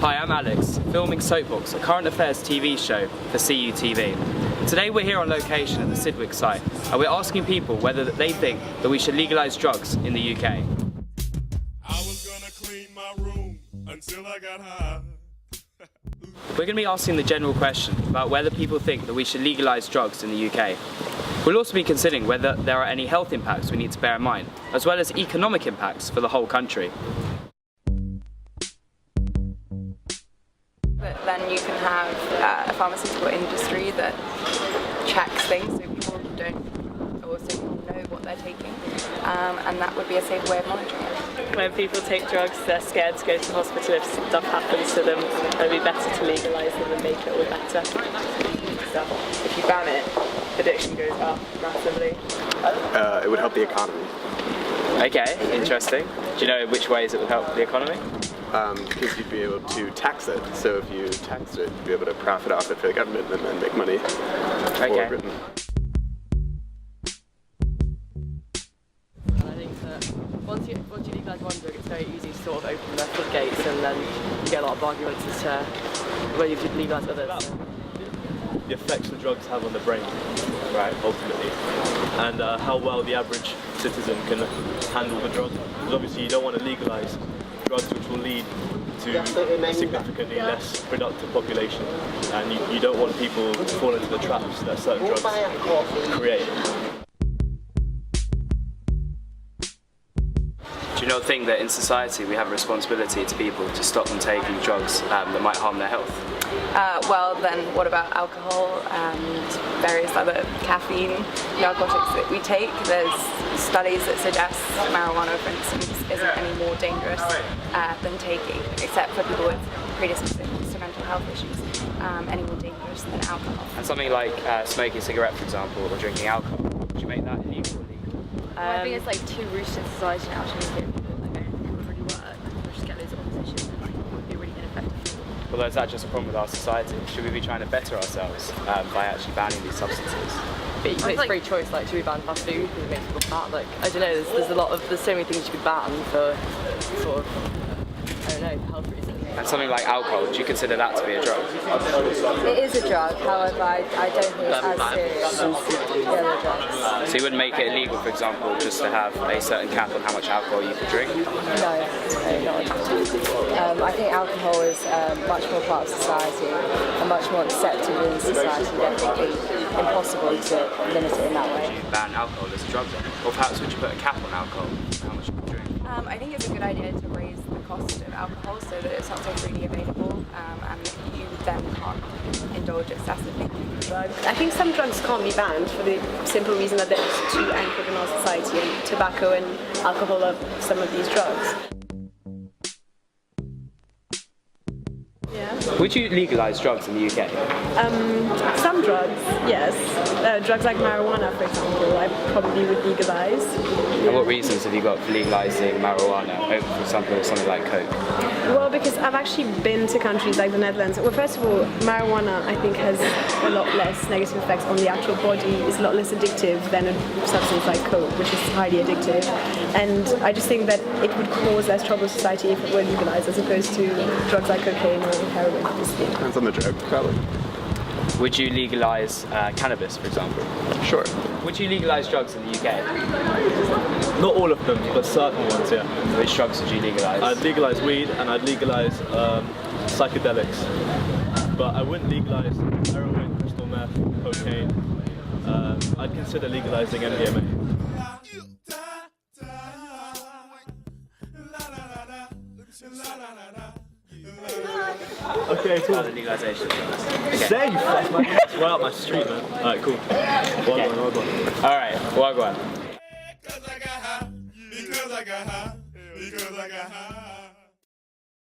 Hi, I'm Alex, filming Soapbox, a current affairs TV show for CUTV. Today we're here on location at the Sidgwick site, and we're asking people whether they think that we should legalise drugs in the UK. I was gonna clean my room until I got high. We're going to be asking the general question about whether people think that we should legalise drugs in the UK. We'll also be considering whether there are any health impacts we need to bear in mind, as well as economic impacts for the whole country. But then you can have a pharmaceutical industry that checks things so people know what they're taking, and that would be a safer way of monitoring it. When people take drugs, they're scared to go to the hospital if stuff happens to them. It would be better to legalise them and make it all better. So if you ban it, addiction goes up massively. It would help the economy. Okay, interesting. Do you know which ways it would help the economy? Because you'd be able to tax it. So if you taxed it, you'd be able to profit off it for the government and then make money for Britain. And I think that once you legalise one drug, it's very easy to sort of open the floodgates, and then you get a lot of arguments as to whether you should legalise others. The effects the drugs have on the brain, right, ultimately, and how well the average citizen can handle the drug. Because obviously you don't want to legalise drugs which will lead to a significantly less productive population, and you don't want people to fall into the traps that certain drugs create. Do you not think that in society we have a responsibility to people to stop them taking drugs that might harm their health? Well, then what about alcohol and various other caffeine narcotics that we take? There's studies that suggest marijuana, for instance, isn't any more dangerous than taking, except for people with predispositions to mental health issues, any more dangerous than alcohol. And something like smoking a cigarette, for example, or drinking alcohol, would you make that illegal or legal? I think it's like too rooted in society now to make it like it would really work. We'll just get loads of opposition and like, it would be really ineffective. Although is that just a problem with our society? Should we be trying to better ourselves by actually banning these substances? But it's free choice, like should we ban fast food because it makes people fat? Like, I don't know, there's so many things you could ban for sort of, I don't know, health reasons. And something like alcohol, do you consider that to be a drug? It is a drug, however, I don't think it's as serious as the other drugs. So you wouldn't make it illegal, for example, just to have a certain cap on how much alcohol you could drink? No, not at all. I think alcohol is much more part of society and much more accepted in society. Definitely impossible to limit it in that way. Would you ban alcohol as a drug then? Or perhaps would you put a cap on alcohol, how much you could drink? I think it's a good idea to raise the cost of alcohol so that it's not so freely available, and you then can't indulge excessively in drugs. I think some drugs can't be banned for the simple reason that they're just too anchored in our society, and tobacco and alcohol are some of these drugs. Would you legalise drugs in the UK? Some drugs, yes. Drugs like marijuana, for example, I probably would legalise. And what reasons have you got for legalising marijuana over, for example, something like coke? Well, because I've actually been to countries like the Netherlands. Well, first of all, marijuana I think has a lot less negative effects on the actual body. It's a lot less addictive than a substance like coke, which is highly addictive. And I just think that it would cause less trouble to society if it were legalised as opposed to drugs like cocaine or heroin. Depends on the drug, probably. Would you legalise cannabis, for example? Sure. Would you legalise drugs in the UK? Not all of them, but certain ones, yeah. Which drugs would you legalise? I'd legalise weed and I'd legalise psychedelics, but I wouldn't legalise heroin, crystal meth, cocaine. I'd consider legalising MDMA. Okay, cool. Legalisation. Say you fuck man. It's right up my street, man. Alright, cool. Wagwan. Alright, wagwan. Because I got high.